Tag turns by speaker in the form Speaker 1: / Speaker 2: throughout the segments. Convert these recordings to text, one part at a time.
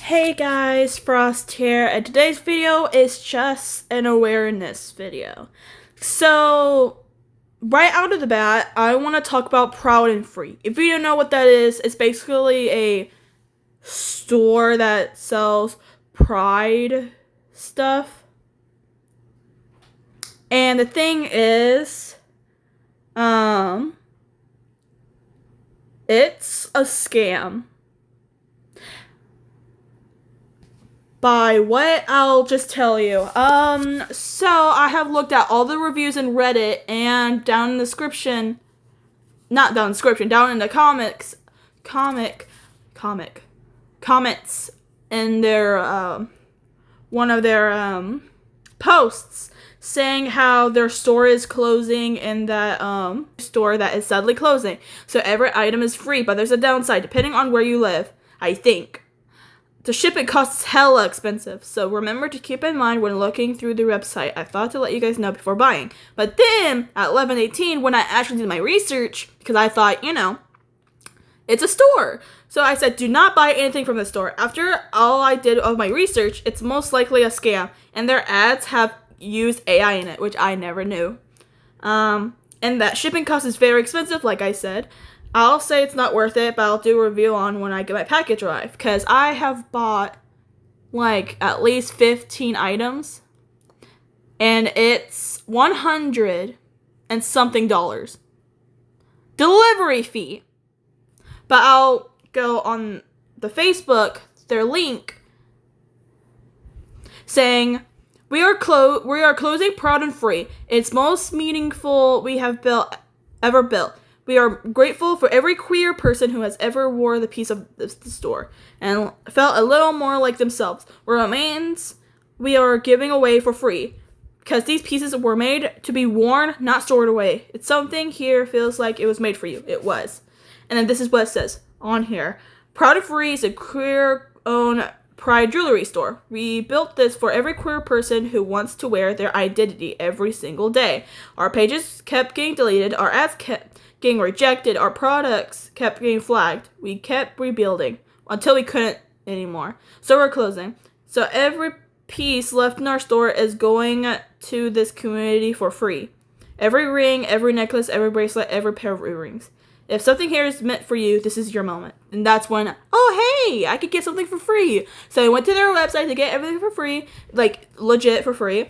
Speaker 1: Hey guys, Frost here, and today's video is just an awareness video. So, right out of the bat, I want to talk about Proud and Free. If you don't know what that is, it's basically a store that sells Pride stuff. And the thing is, it's a scam. By what? I'll just tell you. So I have looked at all the reviews in Reddit and down in the description, not down in the description, down in the comments in their, one of their, posts saying how their store is closing and that, store that is sadly closing. So every item is free, but there's a downside depending on where you live, I think. The shipping costs hella expensive, so remember to keep in mind when looking through the website. I thought to let you guys know before buying. But then, at 11:18, when I actually did my research, because I thought, it's a store. So I said, do not buy anything from the store. After all I did of my research, it's most likely a scam. And their ads have used AI in it, which I never knew. And that shipping cost is very expensive, like I said. I'll say it's not worth it, but I'll do a review on when I get my package arrive. Because I have bought, at least 15 items. And it's $100 and something. Delivery fee. But I'll go on the Facebook, their link, saying, we are closing Proud and Free. It's most meaningful we have ever built. We are grateful for every queer person who has ever wore the piece of the store and felt a little more like themselves. What remains, we are giving away for free because these pieces were made to be worn, not stored away. It's something here feels like it was made for you. It was. And then this is what it says on here. Proud and Free is a queer-owned Pride jewelry store. We built this for every queer person who wants to wear their identity every single day. Our pages kept getting deleted. Our ads kept getting rejected. Our products kept getting flagged. We kept rebuilding until we couldn't anymore. So we're closing. So every piece left in our store is going to this community for free. Every ring, every necklace, every bracelet, every pair of earrings. If something here is meant for you, this is your moment. And that's when, oh hey, I could get something for free. So I went to their website to get everything for free, legit for free.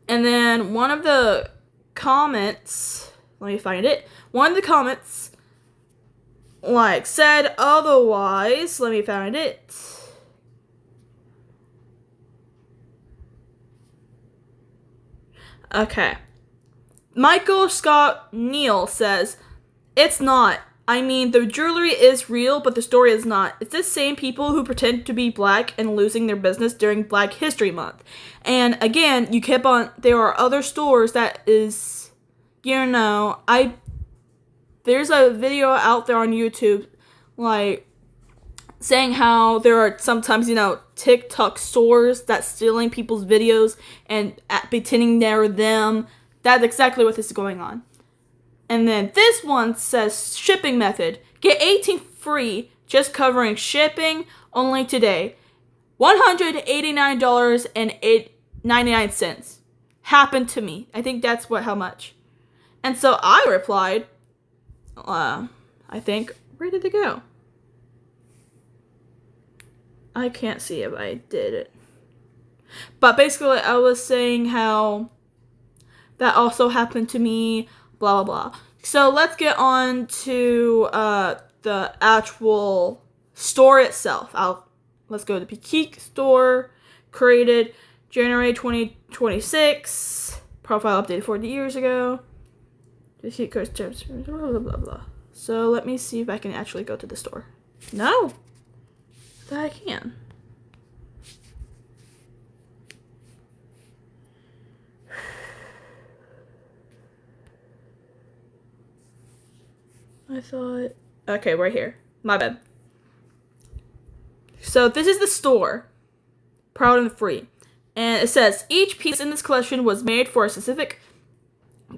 Speaker 1: And then one of the comments, let me find it. One of the comments, said otherwise. Let me find it. Okay. Michael Scott Neal says, it's not. I mean, the jewelry is real, but the story is not. It's the same people who pretend to be black and losing their business during Black History Month. And again, there are other stores that is, there's a video out there on YouTube, saying how there are sometimes, TikTok stores that's stealing people's videos and pretending they're them. That's exactly what is going on. And then this one says shipping method. Get 18 free, just covering shipping only today. $189.99. Happened to me. I think that's how much. And so I replied, I think, where did it go? I can't see if I did it. But basically I was saying how that also happened to me, blah, blah, blah. So let's get on to the actual store itself. Let's go to the Peak store, created January 2026, profile updated 40 years ago. Blah, blah, blah, blah. So let me see if I can actually go to the store. No, that I can. I thought, okay, right here. My bad. So this is the store, Proud and Free. And it says, each piece in this collection was made for a specific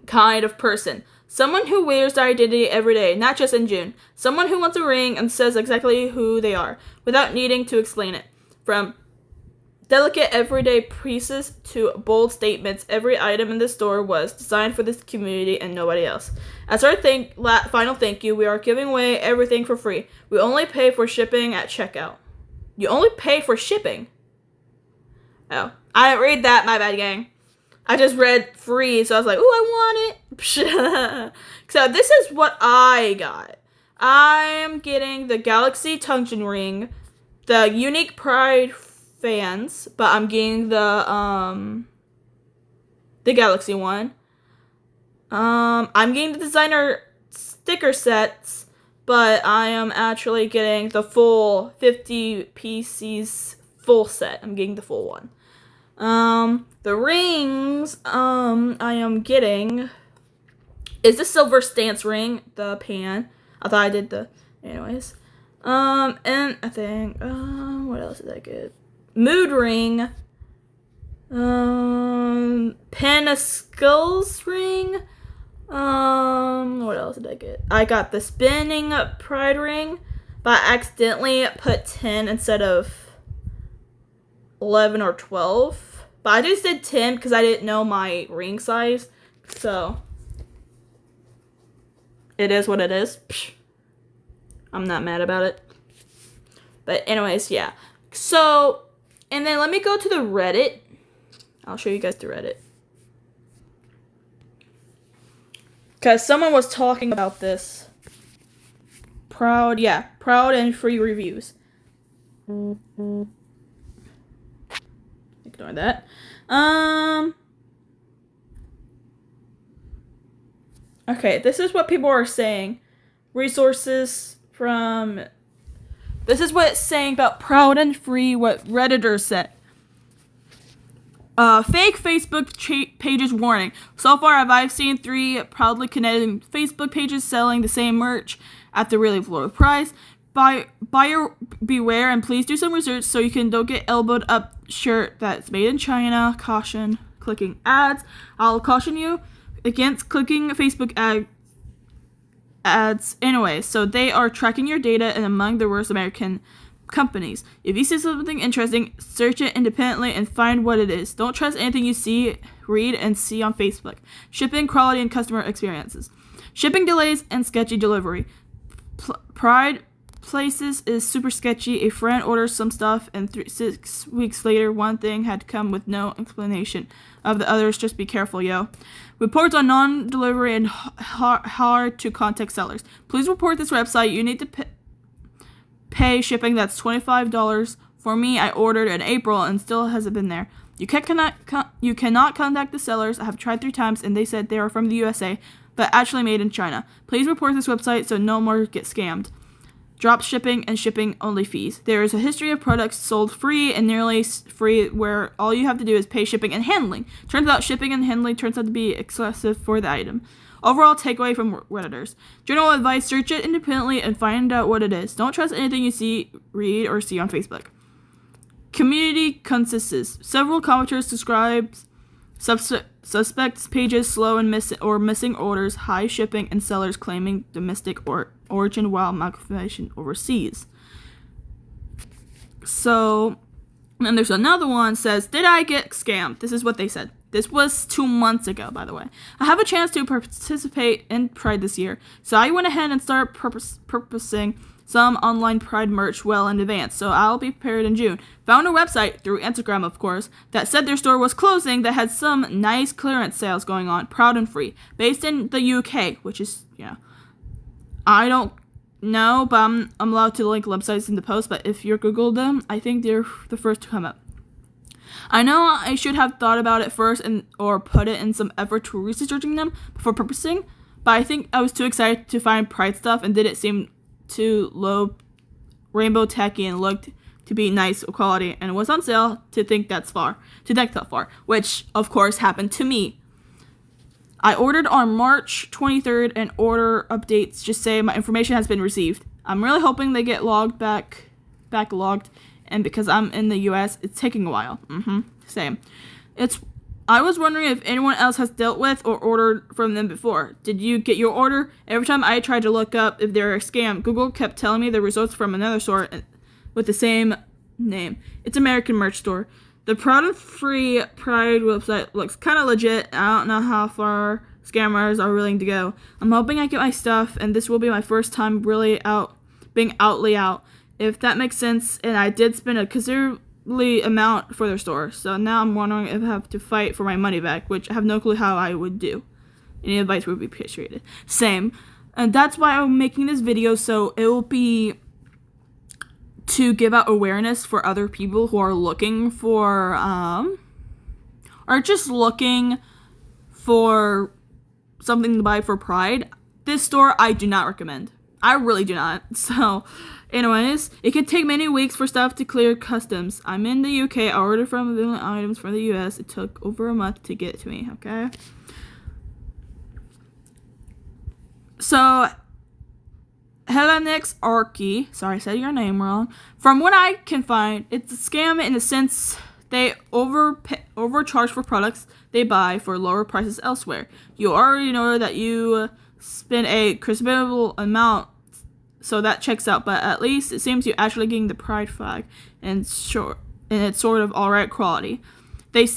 Speaker 1: kind of person. Someone who wears their identity every day, not just in June. Someone who wants a ring and says exactly who they are, without needing to explain it. From delicate everyday pieces to bold statements, every item in the store was designed for this community and nobody else. As our final thank you, we are giving away everything for free. We only pay for shipping at checkout. You only pay for shipping? Oh, I didn't read that, my bad, gang. I just read free, so I was like, ooh, I want it. So this is what I got. I am getting the Galaxy Tungsten Ring, the Unique Pride fans, but I'm getting the Galaxy one. I'm getting the designer sticker sets, but I am actually getting the full 50 pieces full set. I'm getting the full one. The rings, I am getting is the silver stance ring, the pan. I thought I did the, anyways. And I think, what else did I get? Mood ring, Pentacles ring, what else did I get? I got the spinning pride ring, but I accidentally put 10 instead of 11 or 12, but I just did 10 because I didn't know my ring size, so it is what it is. Psh. I'm not mad about it. But anyways, yeah. So, and then let me go to the Reddit. I'll show you guys the Reddit. Because someone was talking about this. Proud and free reviews. Ignore that. Okay, this is what people are saying. Resources from... This is what it's saying about proud and free, what Redditors said. Fake Facebook pages warning. So far, I've seen 3 proudly connected Facebook pages selling the same merch at the really low price. Buyer beware, and please do some research so you don't get elbowed up shirt that's made in China. Caution, clicking ads. I'll caution you against clicking Facebook ads anyway. So they are tracking your data and among the worst American companies. If you see something interesting, search it independently and find what it is. Don't trust anything you see, read, and see on Facebook. Shipping, quality, and customer experiences. Shipping delays and sketchy delivery. Pride places is super sketchy. A friend orders some stuff and 6 weeks later one thing had come with no explanation of the others. Just be careful, yo. Reports on non-delivery and hard to contact sellers. Please report this website. You need to pay shipping. That's $25. For me, I ordered in April and still hasn't been there. You cannot contact the sellers. I have tried 3 times and they said they are from the USA, but actually made in China. Please report this website so no more get scammed. Drop shipping and shipping only fees. There is a history of products sold free and nearly free where all you have to do is pay shipping and handling. Turns out shipping and handling turns out to be excessive for the item. Overall takeaway from Redditors. General advice, search it independently and find out what it is. Don't trust anything you see, read, or see on Facebook. Community consensus. Several commenters describe suspects pages slow and missing orders, high shipping, and sellers claiming domestic origin while malformation overseas. So, and then there's another one says, did I get scammed? This is what they said. This was 2 months ago, by the way. I have a chance to participate in Pride this year, so I went ahead and started purposing some online Pride merch well in advance, so I'll be prepared in June. Found a website, through Instagram of course, that said their store was closing that had some nice clearance sales going on, proud and free, based in the UK, which is, I don't know, but I'm allowed to link websites in the post, but if you Google them, I think they're the first to come up. I know I should have thought about it first or put it in some effort to researching them before purchasing, but I think I was too excited to find Pride stuff and didn't seem too low rainbow tacky and looked to be nice quality and was on sale to think that far, which of course happened to me. I ordered on March 23rd and order updates just say my information has been received. I'm really hoping they get backlogged, and because I'm in the US, it's taking a while. Same. It's I was wondering if anyone else has dealt with or ordered from them before. Did you get your order? Every time I tried to look up if they're a scam, Google kept telling me the results from another store with the same name. It's American merch store. The Proud and Free Pride website looks kind of legit. I don't know how far scammers are willing to go. I'm hoping I get my stuff, and this will be my first time being outly out, if that makes sense. And I did spend a considerably amount for their store, so now I'm wondering if I have to fight for my money back, which I have no clue how I would do. Any advice would be appreciated. Same. And that's why I'm making this video, so it will be to give out awareness for other people who are looking for, are just looking for something to buy for Pride. This store I do not recommend. I really do not. So, anyways, it could take many weeks for stuff to clear customs. I'm in the UK. I ordered from items from the US. It took over a month to get to me, okay? So, Helenix Arky, sorry I said your name wrong. From what I can find, it's a scam in the sense they overcharge for products they buy for lower prices elsewhere. You already know that you spend a considerable amount, so that checks out, but at least it seems you're actually getting the Pride flag, and it's sort of alright quality.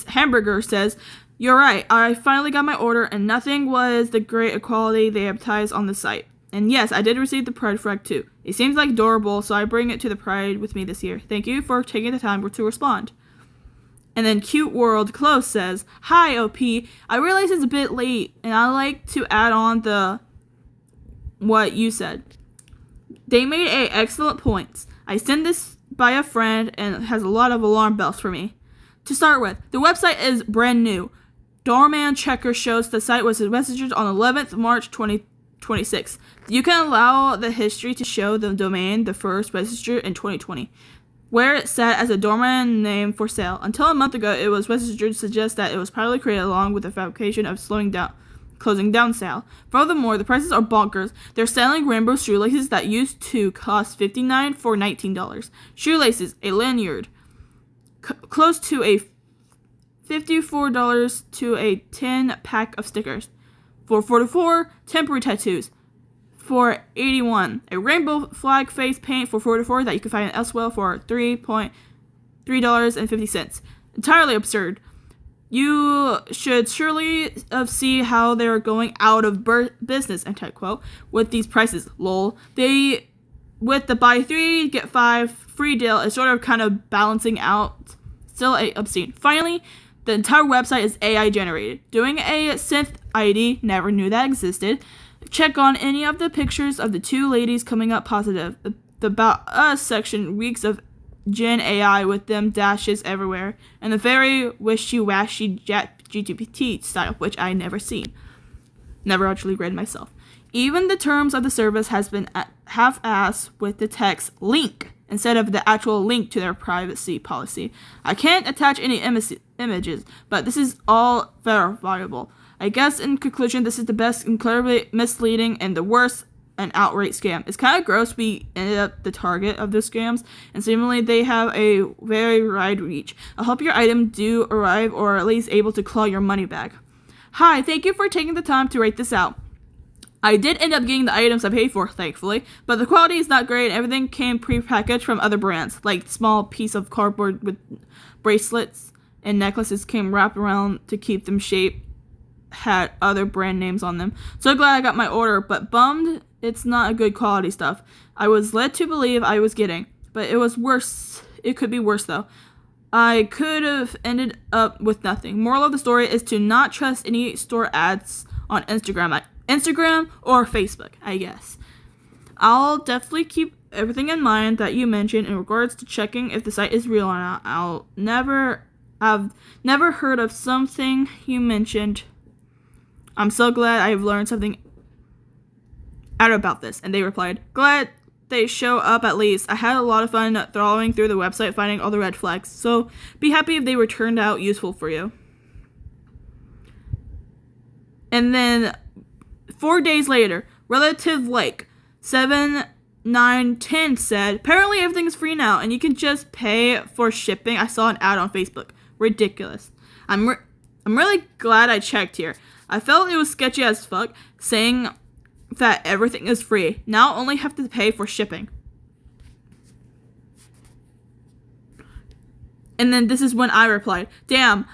Speaker 1: Hamburger says, "You're right, I finally got my order, and nothing was the great quality they advertised on the site. And yes, I did receive the Pride flag too. It seems like adorable, so I bring it to the Pride with me this year. Thank you for taking the time to respond." And then Cute World Close says, "Hi, OP. I realize it's a bit late, and I like to add on what you said. They made excellent points. I sent this by a friend, and it has a lot of alarm bells for me. To start with, the website is brand new. Doorman Checker shows the site was registered on 11th March 2026. You can allow the history to show the domain the first registered in 2020, where it sat as a domain name for sale. Until a month ago, it was registered to suggest that it was probably created along with the fabrication of closing down sale. Furthermore, the prices are bonkers. They're selling rainbow shoelaces that used to cost $59 for $19. Shoelaces, a lanyard, close to a $54 to a 10-pack of stickers. For $44, temporary tattoos. For $81, a rainbow flag face paint for $44 that you can find elsewhere for $3.50. Entirely absurd. You should surely see how they're going out of business, quote, with these prices, lol. With the buy 3, get 5 free deal, it's sort of kind of balancing out. Still obscene. Finally, the entire website is AI generated. Doing a synth ID, never knew that existed. Check on any of the pictures of the two ladies coming up positive. The About Us section reeks of Gen AI with them dashes everywhere, and the very wishy-washy GPT style, which I never seen. Never actually read myself. Even the terms of the service has been half-assed with the text link instead of the actual link to their privacy policy. I can't attach any images, but this is all verifiable. I guess in conclusion, this is the best, incredibly misleading, and the worst and outright scam. It's kind of gross we ended up the target of the scams, and seemingly they have a very wide reach. I hope your item do arrive, or at least able to claw your money back. Hi, thank you for taking the time to write this out. I did end up getting the items I paid for, thankfully, but the quality is not great. Everything came pre-packaged from other brands, like small piece of cardboard with bracelets and necklaces came wrapped around to keep them shaped, had other brand names on them. So glad I got my order, but bummed it's not a good quality stuff I was led to believe I was getting. But it was worse. It could be worse though. I could have ended up with nothing. Moral of the story is to not trust any store ads on Instagram or Facebook, I guess. I'll definitely keep everything in mind that you mentioned in regards to checking if the site is real or not. I've never heard of something you mentioned. I'm so glad I've learned something out about this. And they replied, glad they show up at least. I had a lot of fun trawling through the website finding all the red flags. So be happy if they were turned out useful for you. And then 4 days later, relative like 7, 9, 10 said, apparently everything's free now and you can just pay for shipping. I saw an ad on Facebook. Ridiculous. I'm really glad I checked here. I felt it was sketchy as fuck, saying that everything is free. Now I only have to pay for shipping. And then this is when I replied, damn,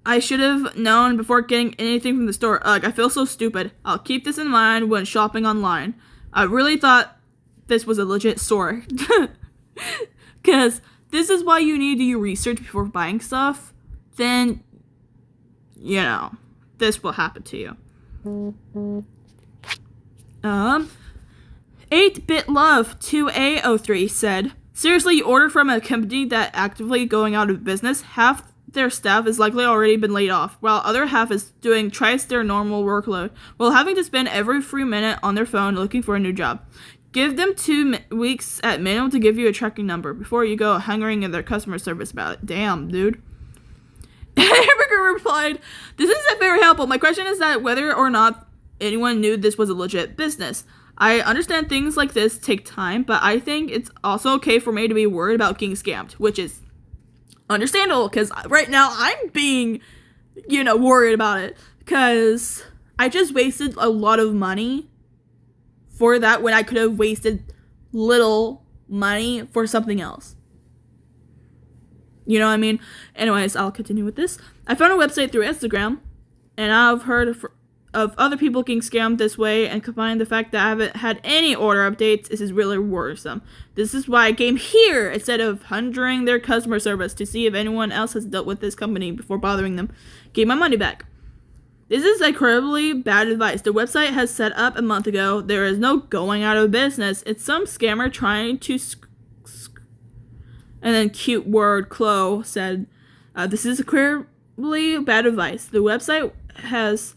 Speaker 1: I should have known before getting anything from the store. Ugh, I feel so stupid. I'll keep this in mind when shopping online. I really thought this was a legit store. Because this is why you need to do research before buying stuff. Then, you know, this will happen to you. 8-Bit Love 2A03 said, seriously, you order from a company that actively going out of business. Half their staff is likely already been laid off, while other half is doing twice their normal workload, while having to spend every free minute on their phone looking for a new job. Give them 2 weeks at minimum to give you a tracking number before you go hungering in their customer service about it. Damn, dude. Hamburger replied, this isn't very helpful. My question is that whether or not anyone knew this was a legit business. I understand things like this take time, but I think it's also okay for me to be worried about getting scammed, which is understandable, because right now I'm being, worried about it, because I just wasted a lot of money for that when I could have wasted little money for something else. You know what I mean? Anyways, I'll continue with this. I found a website through Instagram, and I've heard of other people getting scammed this way, and combined the fact that I haven't had any order updates, this is really worrisome. This is why I came here instead of hundring their customer service to see if anyone else has dealt with this company before bothering them. Get my money back. This is incredibly bad advice. The website has set up a month ago. There is no going out of business. It's some scammer trying to and then cute word Chloe said, this is incredibly bad advice. The website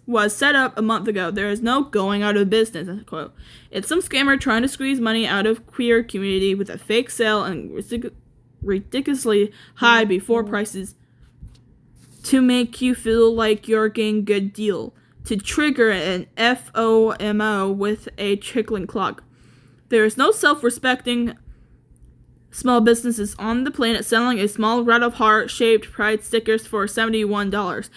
Speaker 1: was set up a month ago. There is no going out of business, quote. It's some scammer trying to squeeze money out of queer community with a fake sale and ridiculously high before prices to make you feel like you're getting good deal, to trigger an FOMO with a trickling clock. There is no self-respecting small businesses on the planet selling a small red of heart shaped pride stickers for $71.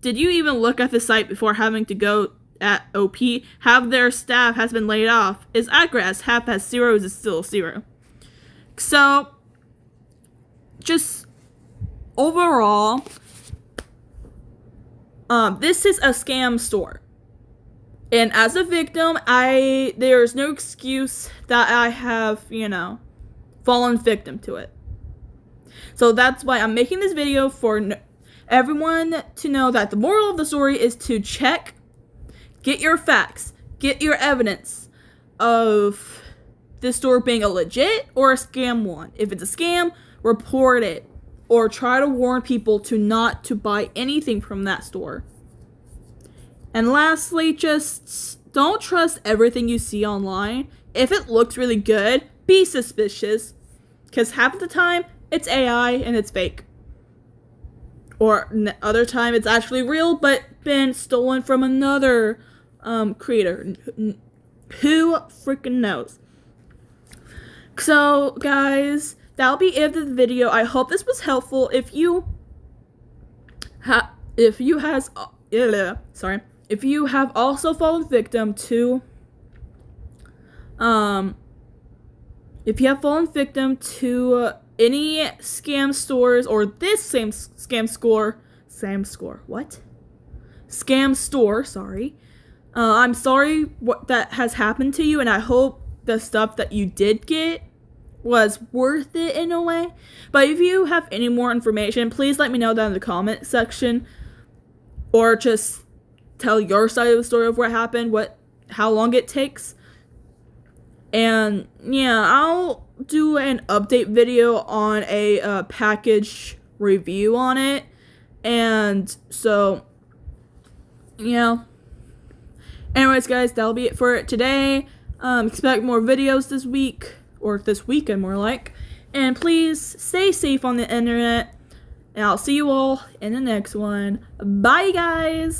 Speaker 1: Did you even look at the site before having to go at OP? Half their staff has been laid off. Is accurate as half has zeros is still 0. So, just overall, this is a scam store. And as a victim, there's no excuse that I have, fallen victim to it. So that's why I'm making this video for everyone to know that the moral of the story is to check, get your facts, get your evidence of this store being a legit or a scam one. If it's a scam, report it or try to warn people not to buy anything from that store. And lastly, just don't trust everything you see online. If it looks really good, be suspicious, because half of the time it's AI and it's fake. Or other time it's actually real but been stolen from another creator. Who freaking knows? So guys, that'll be it for the video. I hope this was helpful. If you have also fallen victim to any scam stores or this same scam store, sorry. I'm sorry what that has happened to you, and I hope the stuff that you did get was worth it in a way. But if you have any more information, please let me know down in the comment section, or just tell your side of the story of what happened, how long it takes. And yeah, I'll do an update video on a package review on it. And so, yeah. Anyways, guys, that'll be it for today. Expect more videos this week, or this weekend more like. And please stay safe on the internet. And I'll see you all in the next one. Bye, guys!